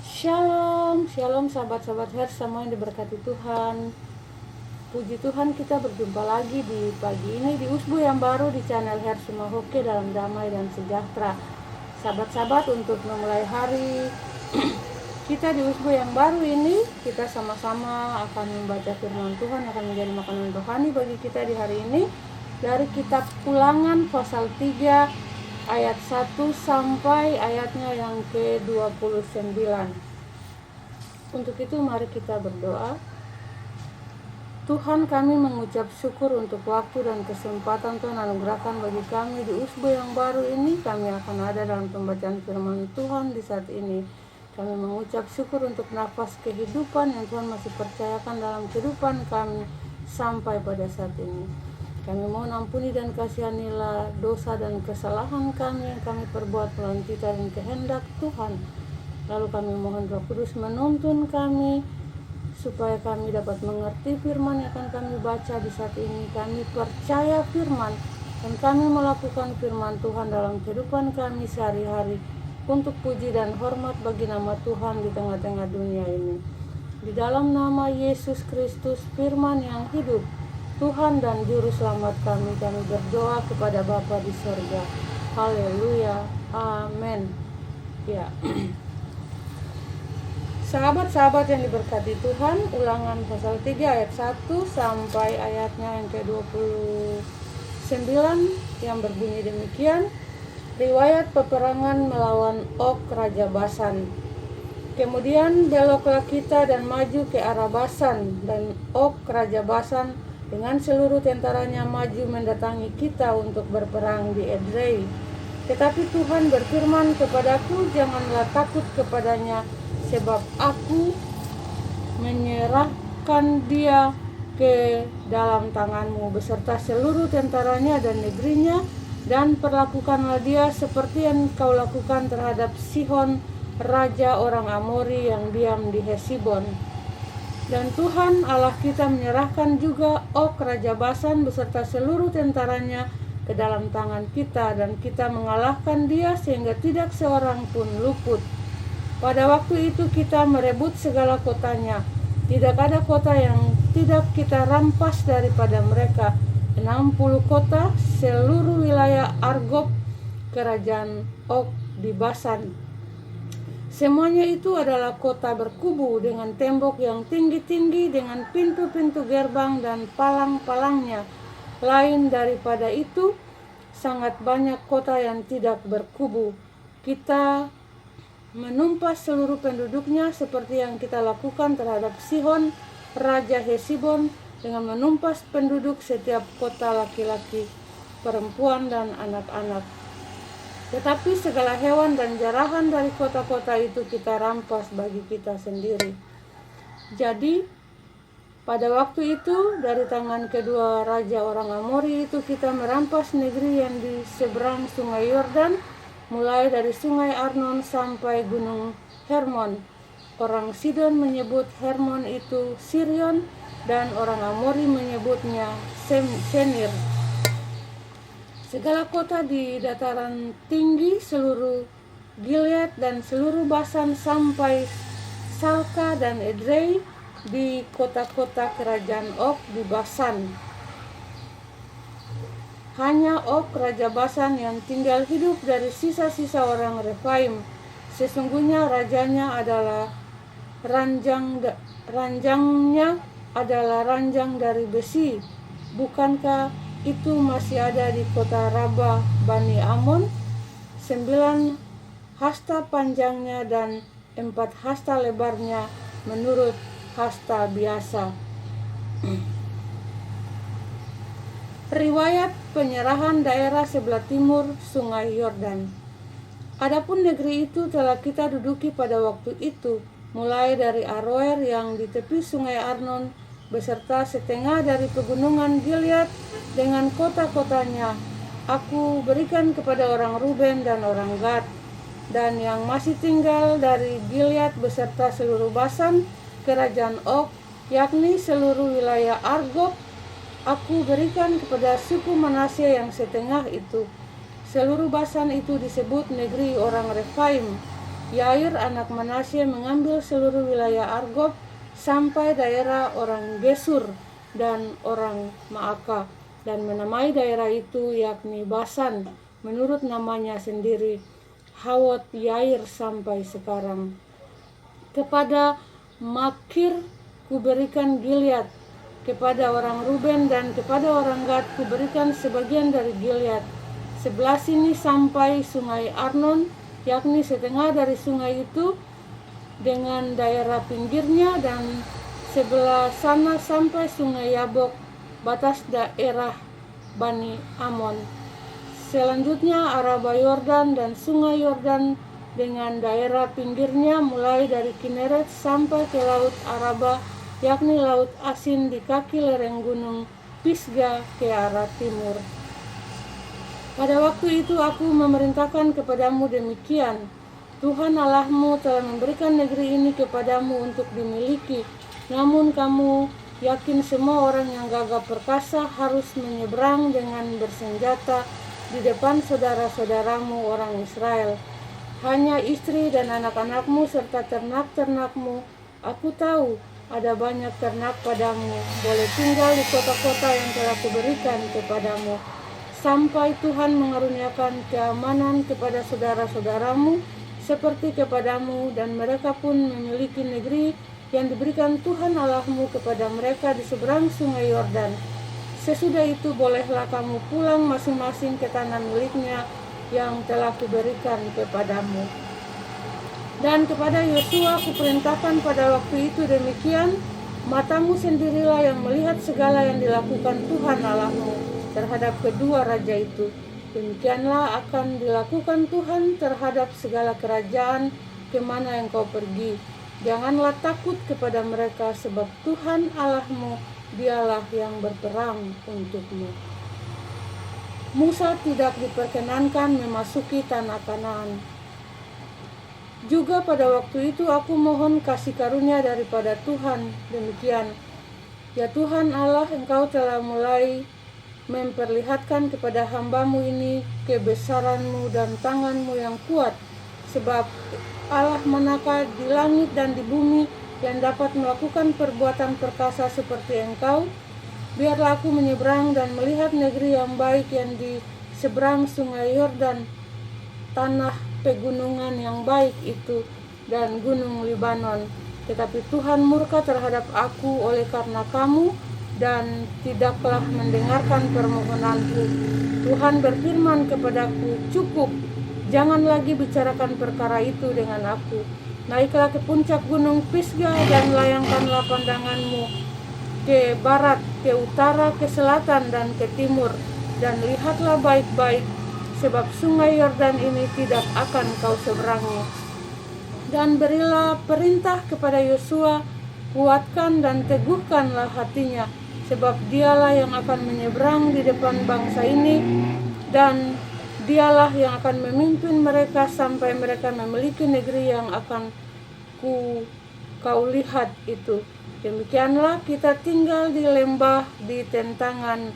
Shalom, shalom sahabat-sahabat Her semua yang diberkati Tuhan. Puji Tuhan, kita berjumpa lagi di pagi ini di Usbu yang baru di channel Her Semua Hoke dalam damai dan sejahtera. Sahabat-sahabat, untuk memulai hari kita di Usbu yang baru ini, kita sama-sama akan membaca firman Tuhan, akan menjadi makanan rohani bagi kita di hari ini dari kitab Ulangan pasal 3 ayat 1 sampai ayatnya yang ke-29. Untuk itu mari kita berdoa. Tuhan, kami mengucap syukur untuk waktu dan kesempatan Tuhan anugerahkan bagi kami di Usbu yang baru ini. Kami akan ada dalam pembacaan firman Tuhan di saat ini. Kami mengucap syukur untuk nafas kehidupan yang Tuhan masih percayakan dalam kehidupan kami sampai pada saat ini. Kami mohon ampuni dan kasihanilah dosa dan kesalahan kami yang kami perbuat melawan titah dan kehendak Tuhan. Lalu kami mohon Roh Kudus menuntun kami supaya kami dapat mengerti firman yang akan kami baca di saat ini. Kami percaya firman dan kami melakukan firman Tuhan dalam kehidupan kami sehari-hari untuk puji dan hormat bagi nama Tuhan di tengah-tengah dunia ini. Di dalam nama Yesus Kristus, firman yang hidup, Tuhan dan Juru Selamat kami berdoa kepada Bapa di sorga. Haleluya, amin. Ya. Sahabat-sahabat yang diberkati Tuhan, Ulangan pasal 3 ayat 1 sampai ayatnya yang ke-29 yang berbunyi demikian. Riwayat peperangan melawan Og Raja Basan. Kemudian beloklah kita dan maju ke arah Basan, dan Og Raja Basan dengan seluruh tentaranya maju mendatangi kita untuk berperang di Edrei. Tetapi Tuhan berfirman kepadaku, janganlah takut kepadanya, sebab aku menyerahkan dia ke dalam tanganmu beserta seluruh tentaranya dan negerinya, dan perlakukanlah dia seperti yang kau lakukan terhadap Sihon, raja orang Amori yang diam di Hesibon. Dan Tuhan Allah kita menyerahkan juga Og Raja Basan beserta seluruh tentaranya ke dalam tangan kita, dan kita mengalahkan dia sehingga tidak seorang pun luput. Pada waktu itu kita merebut segala kotanya. Tidak ada kota yang tidak kita rampas daripada mereka. 60 kota seluruh wilayah Argob, kerajaan Og di Basan. Semuanya itu adalah kota berkubu dengan tembok yang tinggi-tinggi, dengan pintu-pintu gerbang dan palang-palangnya. Lain daripada itu, sangat banyak kota yang tidak berkubu. Kita menumpas seluruh penduduknya seperti yang kita lakukan terhadap Sihon, raja Hesibon, dengan menumpas penduduk setiap kota, laki-laki, perempuan, dan anak-anak. Tetapi segala hewan dan jarahan dari kota-kota itu kita rampas bagi kita sendiri. Jadi pada waktu itu dari tangan kedua raja orang Amori itu kita merampas negeri yang di seberang sungai Yordan, mulai dari sungai Arnon sampai gunung Hermon. Orang Sidon menyebut Hermon itu Sirion, dan orang Amori menyebutnya Senir. Segala kota di dataran tinggi, seluruh Gilead dan seluruh Basan sampai Salka dan Edrei, di kota-kota kerajaan Og di Basan. Hanya Og Raja Basan yang tinggal hidup dari sisa-sisa orang Refaim. Sesungguhnya rajanya adalah ranjangnya adalah ranjang dari besi. Bukankah itu masih ada di kota Raba Bani Amon? 9 hasta panjangnya dan 4 hasta lebarnya menurut hasta biasa. Riwayat penyerahan daerah sebelah timur sungai Yordan. Adapun negeri itu telah kita duduki pada waktu itu, mulai dari Aroer yang di tepi sungai Arnon, beserta setengah dari pegunungan Gilead dengan kota-kotanya. Aku berikan kepada orang Ruben dan orang Gad, dan yang masih tinggal dari Gilead beserta seluruh Basan, kerajaan Og, yakni seluruh wilayah Argob, aku berikan kepada suku Manasye yang setengah itu. Seluruh Basan itu disebut negeri orang Refaim. Yair anak Manasye mengambil seluruh wilayah Argob sampai daerah orang Gesur dan orang Maaka, dan menamai daerah itu yakni Basan menurut namanya sendiri, Hawot Yair sampai sekarang. Kepada Makir kuberikan Gilead, kepada orang Ruben dan kepada orang Gad kuberikan sebagian dari Gilead, sebelah sini sampai sungai Arnon, yakni setengah dari sungai itu dengan daerah pinggirnya, dan sebelah sana sampai sungai Yabok, batas daerah Bani Amon. Selanjutnya Araba Yordan dan sungai Yordan dengan daerah pinggirnya mulai dari Kineret sampai ke laut Araba, yakni laut Asin di kaki lereng gunung Pisga ke arah timur. Pada waktu itu aku memerintahkan kepadamu demikian, Tuhan Allahmu telah memberikan negeri ini kepadamu untuk dimiliki, namun kamu yakin semua orang yang gagah perkasa harus menyeberang dengan bersenjata di depan saudara-saudaramu orang Israel. Hanya istri dan anak-anakmu serta ternak-ternakmu, aku tahu ada banyak ternak padamu, boleh tinggal di kota-kota yang telah kuberikan kepadamu, sampai Tuhan mengaruniakan keamanan kepada saudara-saudaramu seperti kepadamu, dan mereka pun memiliki negeri yang diberikan Tuhan Allahmu kepada mereka di seberang sungai Yordan. Sesudah itu bolehlah kamu pulang masing-masing ke tanah miliknya yang telah kuberikan kepadamu. Dan kepada Yosua kuperintahkan pada waktu itu demikian, matamu sendirilah yang melihat segala yang dilakukan Tuhan Allahmu terhadap kedua raja itu. Demikianlah akan dilakukan Tuhan terhadap segala kerajaan kemana engkau pergi. Janganlah takut kepada mereka, sebab Tuhan Allahmu dialah yang berperang untukmu. Musa tidak diperkenankan memasuki tanah Kanaan. Juga pada waktu itu aku mohon kasih karunia daripada Tuhan, demikian, ya Tuhan Allah, engkau telah mulai memperlihatkan kepada hambamu ini kebesaranmu dan tanganmu yang kuat, sebab Allah manakah di langit dan di bumi yang dapat melakukan perbuatan perkasa seperti engkau? Biarlah aku menyeberang dan melihat negeri yang baik yang di seberang sungai Yordan, tanah pegunungan yang baik itu, dan gunung Libanon. Tetapi Tuhan murka terhadap aku oleh karena kamu, dan tidaklah mendengarkan permohonanku. Tuhan berfirman kepadaku, cukup, jangan lagi bicarakan perkara itu dengan aku. Naiklah ke puncak gunung Pisga dan layangkanlah pandanganmu ke barat, ke utara, ke selatan, dan ke timur, dan lihatlah baik-baik, sebab sungai Yordan ini tidak akan kau seberangi. Dan berilah perintah kepada Yosua, kuatkan dan teguhkanlah hatinya, sebab dialah yang akan menyeberang di depan bangsa ini, dan dialah yang akan memimpin mereka sampai mereka memiliki negeri yang akan kau lihat itu. Demikianlah kita tinggal di lembah di tentangan